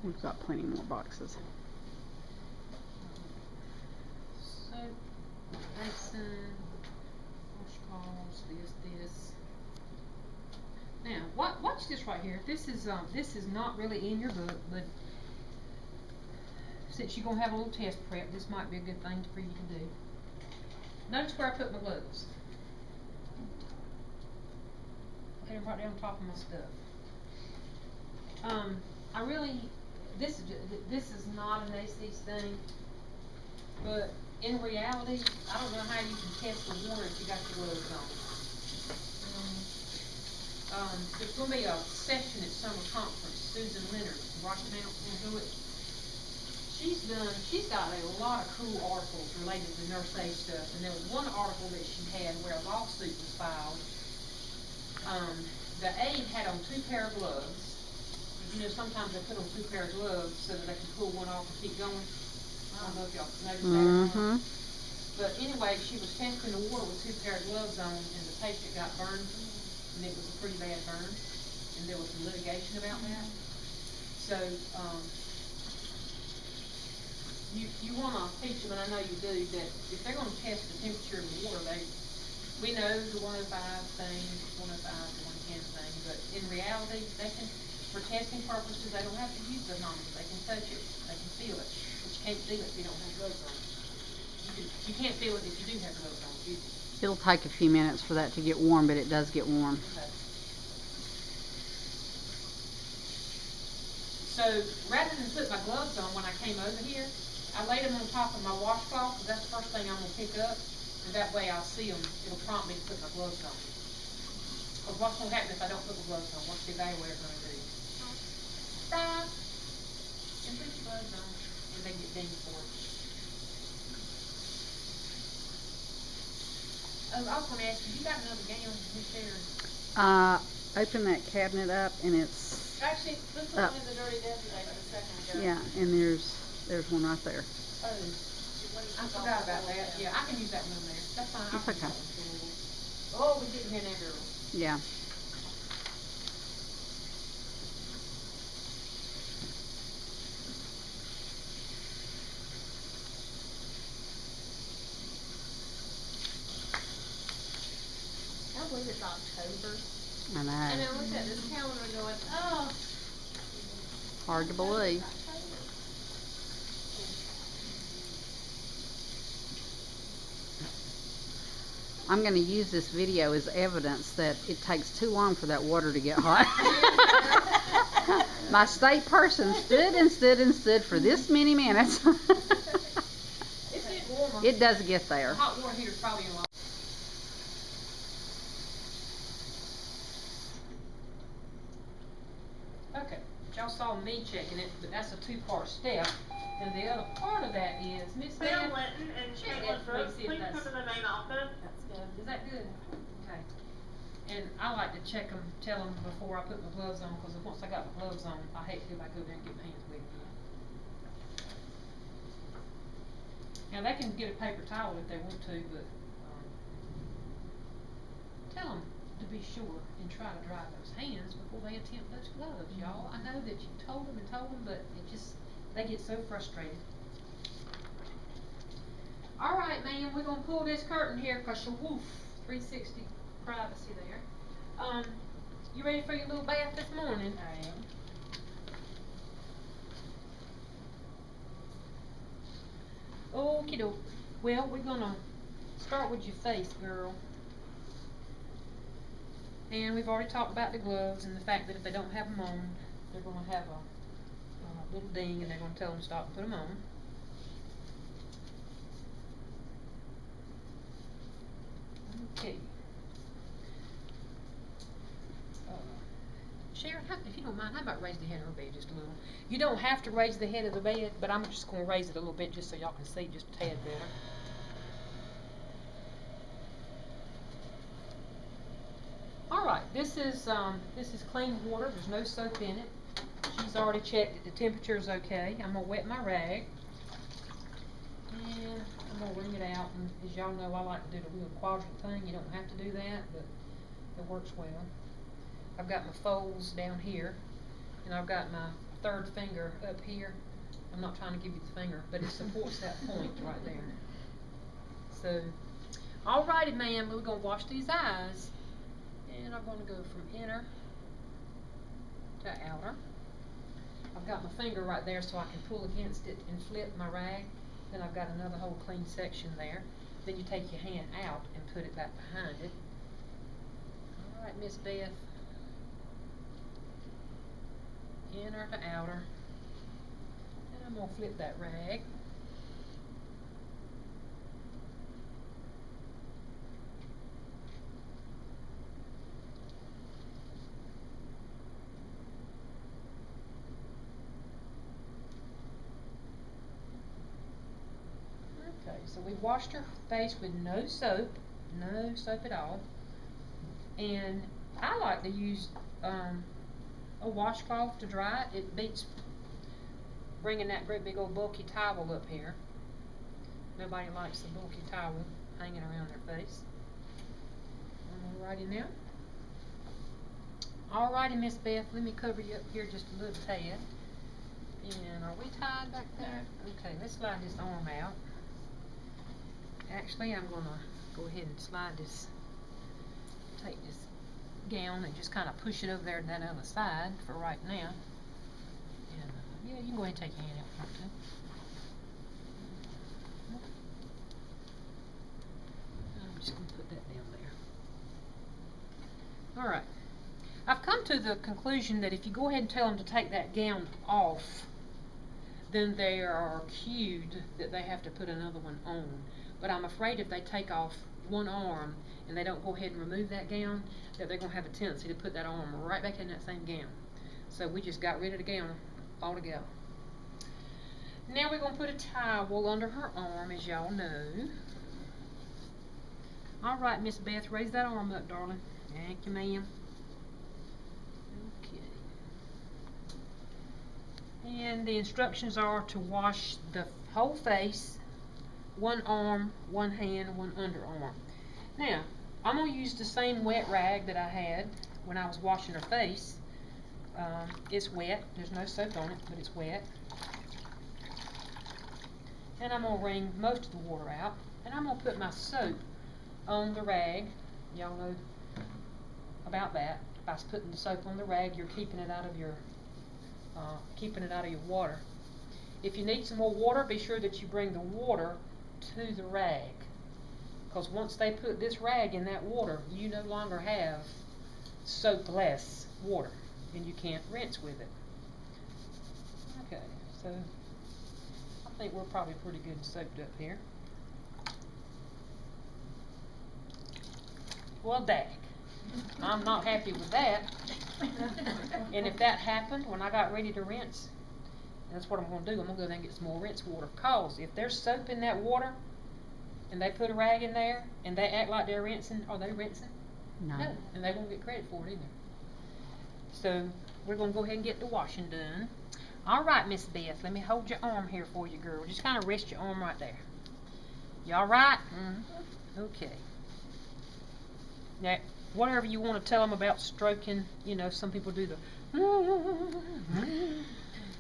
We've got plenty more boxes. Soap, basin, washcloths, this. Now, watch this right here. This is not really in your book, but since you're gonna have a little test prep, this might be a good thing for you to do. Notice where I put my gloves. Put them right down on top of my stuff. This is not an ACES thing, but in reality, I don't know how you can test the water if you got your gloves on. There's going to be a session at summer conference. Susan Leonard, Rocky Mountain, will do it. She's got a lot of cool articles related to nurse aid stuff, and there was one article that she had where a lawsuit was filed. The aide had on 2 pair of gloves. You know, sometimes they put on 2 pair of gloves so that they can pull one off and keep going. I don't know if y'all noticed that or not. But anyway, she was testing the water with 2 pair of gloves on, and the patient got burned, and it was a pretty bad burn, and there was some litigation about that. So, you want to teach them, and I know you do, that if they're going to test the temperature of the water, we know the 105 thing, 105 to 110 thing, but in reality, they can, for testing purposes, they don't have to use the thermometer. They can touch it, they can feel it, but you can't feel it if you don't have gloves on. You can't feel it if you do have gloves on. It'll take a few minutes for that to get warm, but it does get warm. Okay. So rather than put my gloves on when I came over here, I laid them on top of my washcloth, because that's the first thing I'm going to pick up, and that way I'll see them. It'll prompt me to put my gloves on. Because what's going to happen if I don't put my gloves on? What's the evaluator going to do? Stop! And put your gloves on. And they get dinged for it. Oh, I was going to ask you, you got another gown in there? Open that cabinet up, and it's actually, this one is a dirty desk today for the second ago. Yeah, and there's one right there. Oh, I forgot about that. Yeah, I can use that one there. That's fine. It's okay. Oh, we didn't hear that girl. Yeah. I believe it's October. I know. And I looked at this calendar going, oh. Hard to believe. I'm going to use this video as evidence that it takes too long for that water to get hot. My state person stood and stood and stood for this many minutes. It's getting warmer. It does get there. The hot water heater's probably a lot. Okay, y'all saw me checking it, but that's a 2-part step. And the other part of that is, Miss Bill Linton and Caitlin Brooks, please come to the main office. That's good. Is that good? Okay. And I like to check them, tell them before I put my gloves on, because once I got my gloves on, I hate to go back over there and get my hands wet again. Now they can get a paper towel if they want to, but tell them to be sure and try to dry those hands before they attempt those gloves, y'all. I know that you told them, but they get so frustrated. All right, ma'am, we're gonna pull this curtain here because you're 360 privacy there. You ready for your little bath this morning? I am. Okie doke. Well, we're gonna start with your face, girl. And we've already talked about the gloves and the fact that if they don't have them on, they're gonna have a little ding, and they're going to tell them to stop and put them on. Okay. Sharon, if you don't mind, how about raise the head of the bed just a little? You don't have to raise the head of the bed, but I'm just going to raise it a little bit just so y'all can see just a tad better. All right, this is clean water. There's no soap in it. She's already checked that the temperature is okay. I'm going to wet my rag. And I'm going to wring it out. And as y'all know, I like to do the little quadrant thing. You don't have to do that, but it works well. I've got my folds down here. And I've got my third finger up here. I'm not trying to give you the finger, but it supports that point right there. So, alrighty, ma'am, we're gonna wash these eyes, and I'm gonna go from inner to outer. I've got my finger right there so I can pull against it and flip my rag. Then I've got another whole clean section there. Then you take your hand out and put it back behind it. Alright, Miss Beth. Inner to outer. And I'm going to flip that rag. Okay, so we washed her face with no soap at all. And I like to use a washcloth to dry it. It beats bringing that great big old bulky towel up here. Nobody likes the bulky towel hanging around their face. Alrighty now. Alrighty, Miss Beth, let me cover you up here just a little tad. And are we tied back there? Okay, let's slide this arm out. Actually, I'm going to go ahead and slide this, take this gown and just kind of push it over there to that other side for right now. And yeah, you can go ahead and take your hand out front too. I'm just going to put that down there. Alright. I've come to the conclusion that if you go ahead and tell them to take that gown off, then they are cued that they have to put another one on. But I'm afraid if they take off one arm and they don't go ahead and remove that gown, that they're going to have a tendency to put that arm right back in that same gown. So we just got rid of the gown altogether. Now we're going to put a towel under her arm, as y'all know. Alright, Miss Beth, raise that arm up, darling. Thank you, ma'am. Okay. And the instructions are to wash the whole face, one arm, one hand, one underarm. Now, I'm going to use the same wet rag that I had when I was washing her face. It's wet. There's no soap on it, but it's wet. And I'm going to wring most of the water out. And I'm going to put my soap on the rag. Y'all know about that. By putting the soap on the rag, you're keeping it out of your water. If you need some more water, be sure that you bring the water to the rag, because once they put this rag in that water, you no longer have soap-less water, and you can't rinse with it. Okay, so I think we're probably pretty good soaked up here. Well, dag, I'm not happy with that. And if that happened when I got ready to rinse, that's what I'm going to do. I'm going to go there and get some more rinse water. Because if there's soap in that water, and they put a rag in there, and they act like they're rinsing, are they rinsing? No. And they won't get credit for it either. So, we're going to go ahead and get the washing done. Alright, Miss Beth, let me hold your arm here for you, girl. Just kind of rest your arm right there. You alright? Mm-hmm. Okay. Now, whatever you want to tell them about stroking, you know, some people do the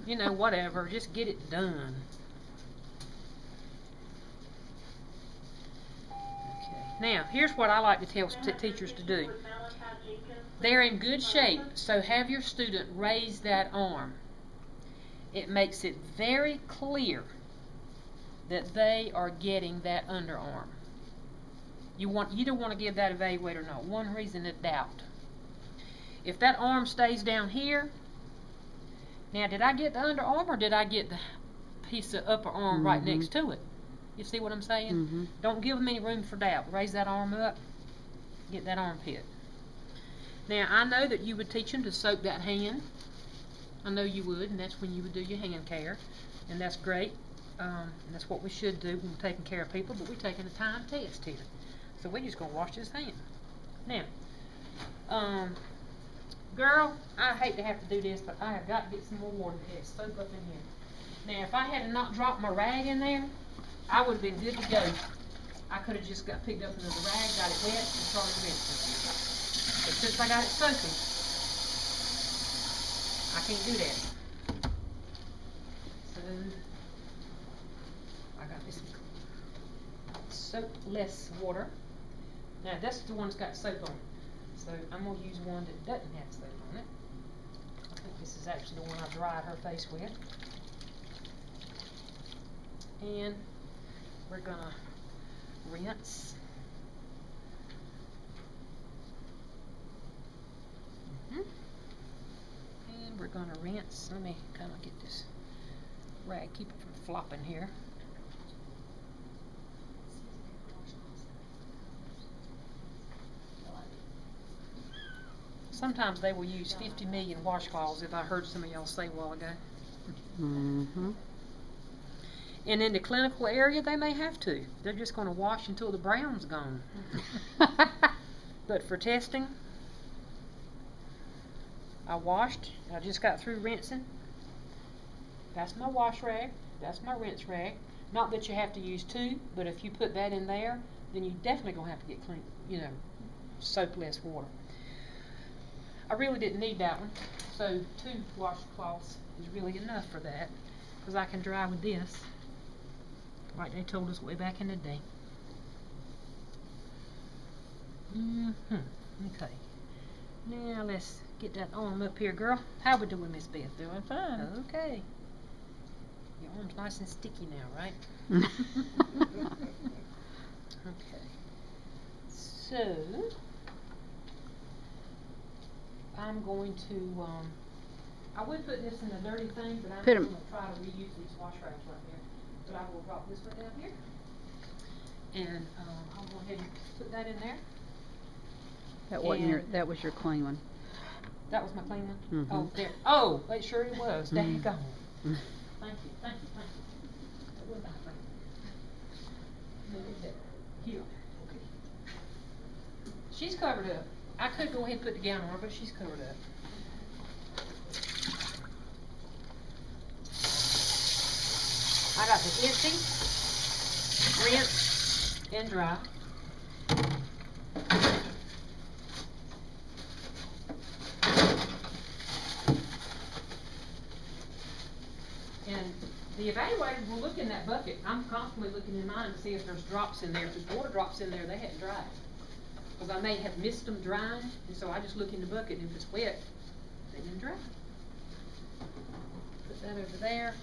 you know, whatever, just get it done. Okay. Now, here's what I like to tell teachers to do. They're in good shape, so have your student raise that arm. It makes it very clear that they are getting that underarm. You don't want to give that evaluator not one reason of doubt. If that arm stays down here, now did I get the underarm or did I get the piece of upper arm right next to it? You see what I'm saying? Don't give them any room for doubt. Raise that arm up, get that armpit. Now I know that you would teach them to soak that hand. I know you would, and that's when you would do your hand care, and that's great. And that's what we should do when we're taking care of people, but we're taking a time test here. So we're just going to wash this hand. Now, girl, I hate to have to do this, but I have got to get some more water to get soak up in here. Now, if I had not dropped my rag in there, I would have been good to go. I could have just picked up another rag, got it wet, and started rinsing. But since I got it soaking, I can't do that. I got this soap-less water. Now, that's the one that's got soap on it. So I'm going to use one that doesn't have soap on it. I think this is actually the one I dried her face with. And we're going to rinse. And we're going to rinse. Let me kind of get this rag, keep it from flopping here. Sometimes they will use 50 million washcloths, if I heard some of y'all say a while ago. Mm-hmm. And in the clinical area, they may have to. They're just going to wash until the brown's gone. But for testing, I washed. I just got through rinsing. That's my wash rag. That's my rinse rag. Not that you have to use two, but if you put that in there, then you definitely going to have to get clean, soap-less water. I really didn't need that one, so 2 washcloths is really enough for that, because I can dry with this, like they told us way back in the day. Okay. Now let's get that arm up here, girl. How we doing, Miss Beth? Doing fine. Okay. Your arm's nice and sticky now, right? Okay. So I'm going to, I would put this in a dirty thing, but I'm going to try to reuse these wash rags right here. But I will drop this one down here. And I'll go ahead and put that in there. That wasn't that was your clean one. That was my clean one? Mm-hmm. Oh, there. Oh, it sure it was. There you go. Mm-hmm. Thank you, thank you, thank you. That was my clean one. Move it there. Here. Okay. She's covered up. I could go ahead and put the gown on her, but she's covered up. I got the empty, rinse, and dry. And the evaluator will look in that bucket. I'm constantly looking in mine to see if there's drops in there. If there's water drops in there, they hadn't dried. Because I may have missed them drying, and so I just look in the bucket, and if it's wet, they didn't dry. Put that over there.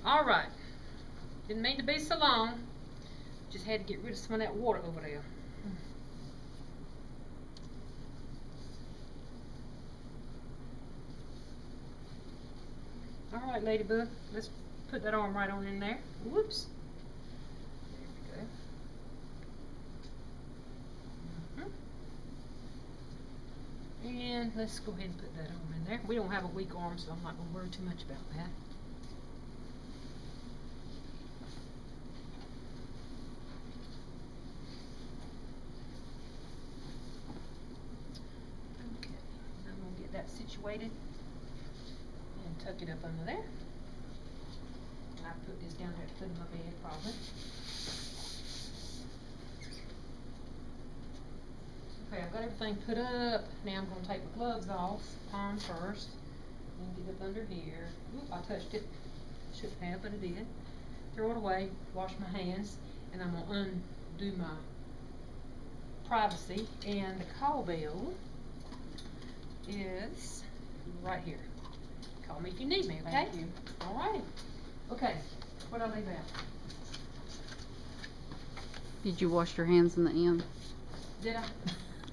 All right. Didn't mean to be so long. Just had to get rid of some of that water over there. All right, Ladybug. Let's put that arm right on in there. Whoops. There we go. And let's go ahead and put that arm in there. We don't have a weak arm, so I'm not going to worry too much about that. Okay, I'm going to get that situated and tuck it up under there. I put this down there at the foot of my bed, probably. Okay, I've got everything put up. Now I'm going to take my gloves off, palm first, then get up under here. Oop, I touched it. Shouldn't have, but I did. Throw it away, wash my hands, and I'm going to undo my privacy. And the call bell is right here. Call me if you need me, okay? Thank you. All right. Okay, what did I leave out? Did you wash your hands in the end? Did I?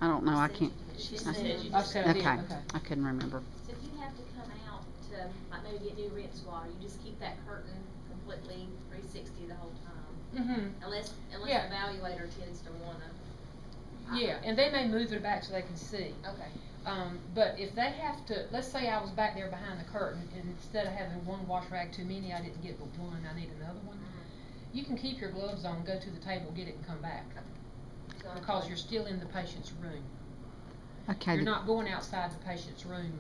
I don't know. I can't. She I said said- you I just, said I did, Okay. okay. I couldn't remember. So if you have to come out to, like, maybe get new rinse water, you just keep that curtain completely 360 the whole time. Mm-hmm. Unless Yeah. the evaluator tends to wanna. Yeah, and they may move it back so they can see. Okay. But if they have to, let's say I was back there behind the curtain, and instead of having one wash rag too many, I didn't get but one, I need another one. You can keep your gloves on, go to the table, get it, and come back. So Because you're still in the patient's room. Okay. You're not going outside the patient's room,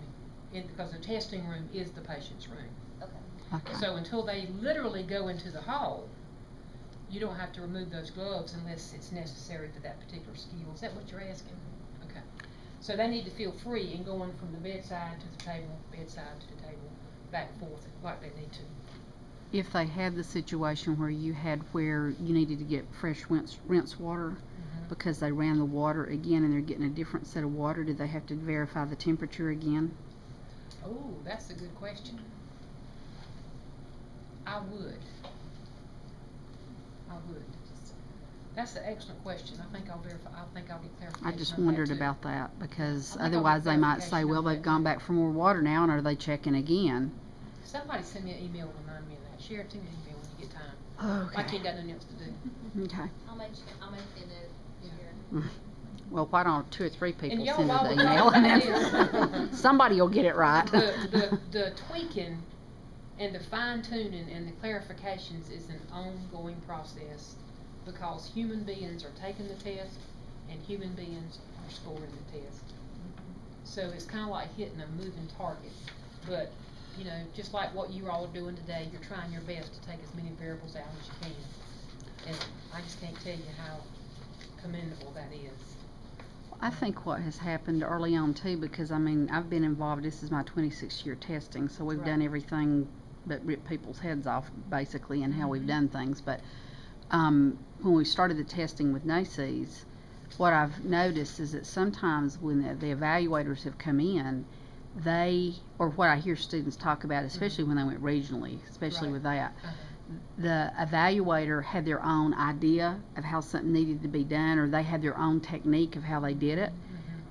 because the testing room is the patient's room. Okay. Okay. So until they literally go into the hall, you don't have to remove those gloves unless it's necessary for that particular skill. Is that what you're asking? Okay. So they need to feel free in going from the bedside to the table, bedside to the table, back and forth, like they need to. If they had the situation where you needed to get fresh rinse water because they ran the water again and they're getting a different set of water, did they have to verify the temperature again? Oh, that's a good question. I would. That's an excellent question. I think I'll verify. I think I'll get clarification. I just on that wondered too. about that because I think I'll otherwise get they might say, clarification well, on they've that gone too. back for more water now, and are they checking again? Somebody send me an email and remind me of that. Share it to me an email when you get time. Okay. I can't got nothing else to do. Okay. I'll make it Yeah. here. Well, why don't 2 or 3 people y'all, send her while the we're email talking and about then this, somebody will get it right. The tweaking and the fine tuning and the clarifications is an ongoing process because human beings are taking the test and human beings are scoring the test. So it's kind of like hitting a moving target. But, you know, just like what you all are doing today, you're trying your best to take as many variables out as you can. And I just can't tell you how commendable that is. I think what has happened early on too, because I mean, I've been involved, this is my 26th year testing, so we've Right. done everything but rip people's heads off basically in how we've done things. But when we started the testing with NACES, what I've noticed is that sometimes when the evaluators have come in, or what I hear students talk about, especially when they went regionally, especially Right. with that, Uh-huh. the evaluator had their own idea of how something needed to be done, or they had their own technique of how they did it.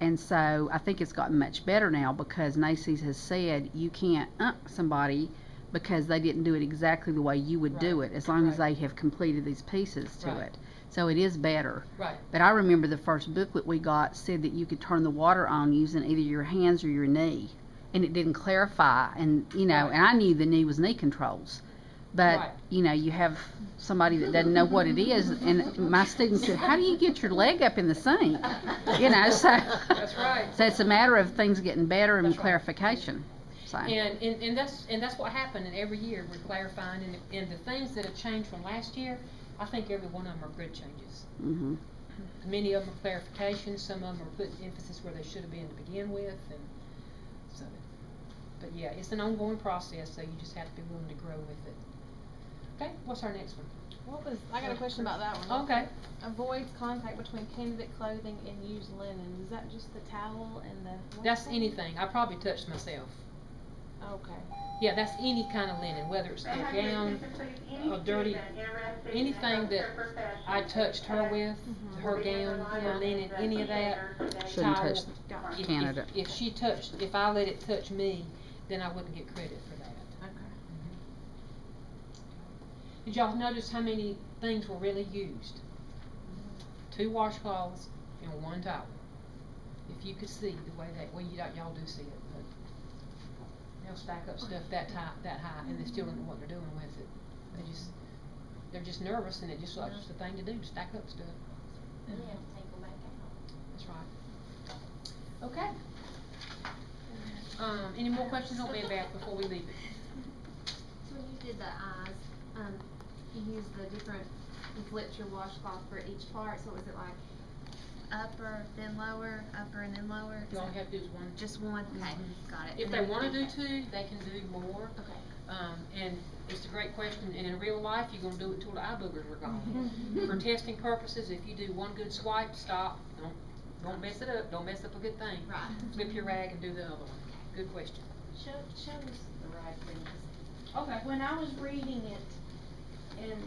And so I think it's gotten much better now because NACES has said you can't somebody because they didn't do it exactly the way you would do Right. it, as long as Right. they have completed these pieces to Right. it. So it is better. Right. But I remember the first booklet we got said that you could turn the water on using either your hands or your knee. And it didn't clarify, and you know, Right. and I knew the knee was knee controls. But, Right. you know, you have somebody that doesn't know what it is, and my students said, how do you get your leg up in the sink? You know, so. That's right. So it's a matter of things getting better and That's right. clarification. So. And that's what happened, and every year we're clarifying, and the things that have changed from last year, I think every one of them are good changes. Mm-hmm. Many of them are clarifications, some of them are putting emphasis where they should have been to begin with, and so. But yeah, it's an ongoing process, so you just have to be willing to grow with it. Okay, what's our next one? I got a question about that one. Okay. Avoids contact between candidate clothing and used linen. Is that just the towel and the? That's anything. I probably touched myself. Okay. Yeah, that's any kind of linen, whether it's their gown, or dirty, anything that I touched her with, her gown, her linen, any of that. Shouldn't towel. touch the candidate. If I let it touch me, then I wouldn't get credit for that. Okay. Did y'all notice how many things were really used? 2 washcloths and 1 towel. If you could see the way y'all do see it, but they'll stack up stuff that high, and they still don't know what they're doing with it. They're just nervous, and it just like just the thing to do to stack up stuff. Then you have to take them back out. That's right. Okay. Any more questions on bed bath before we leave it? So when you did the eyes, you used the different, you flipped your washcloth for each part, so was it like upper, then lower, upper and then lower? You all you have to do is one. Just one? Okay, got it. If And they then- want to do okay. 2, they can do more. Okay. And it's a great question, and in real life, you're gonna do it till the eye boogers are gone. For testing purposes, if you do one good swipe, stop, don't mess it up, don't mess up a good thing. Right. Flip your rag and do the other one. Good question. Show us the right things. Okay. When I was reading it and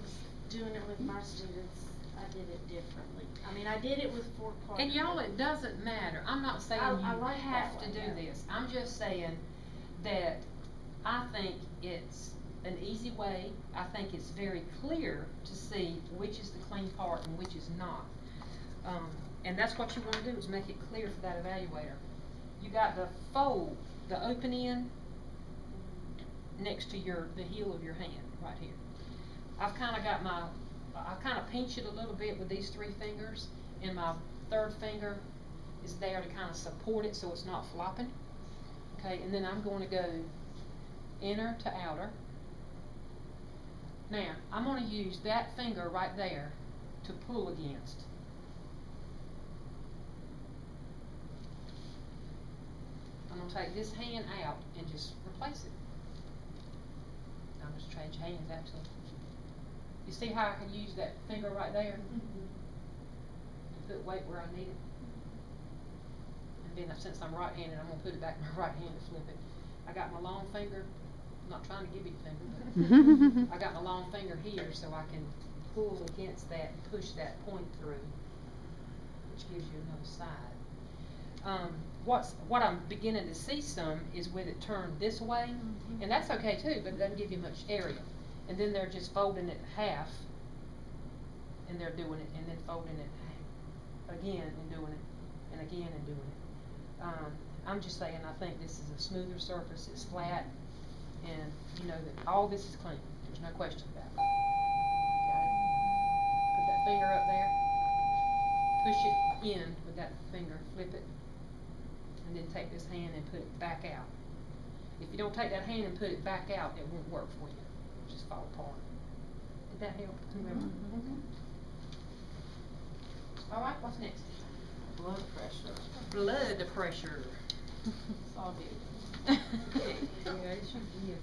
was doing it with my students, I did it differently. I mean, I did it with 4 parts. And y'all, it doesn't matter. I'm not saying I you like have that to one, do yeah. this. I'm just saying that I think it's an easy way. I think it's very clear to see which is the clean part and which is not. And that's what you want to do, is make it clear for that evaluator. You got the fold, the open end next to the heel of your hand, right here. I've kind of got I kind of pinch it a little bit with these 3 fingers, and my 3rd finger is there to kind of support it so it's not flopping. Okay, and then I'm going to go inner to outer. Now, I'm gonna use that finger right there to pull against. I'm gonna take this hand out and just replace it. I'm just change hands, absolutely. You see how I can use that finger right there? To put weight where I need it. And then since I'm right-handed, I'm gonna put it back in my right hand to flip it. I got my long finger, I'm not trying to give you the finger, but I got my long finger here so I can pull against that and push that point through, which gives you another side. What I'm beginning to see some is with it turned this way, and that's okay too, but it doesn't give you much area. And then they're just folding it half, and they're doing it, and then folding it again and doing it, and again and doing it. I'm just saying, I think this is a smoother surface, it's flat, and you know that all this is clean, there's no question about it. Got it? Put that finger up there, push it in with that finger, flip it, and then take this hand and put it back out. If you don't take that hand and put it back out, it won't work for you. It'll just fall apart. Did that help? All right, what's next? Blood pressure. Blood pressure. It's all good. Yeah, it should be.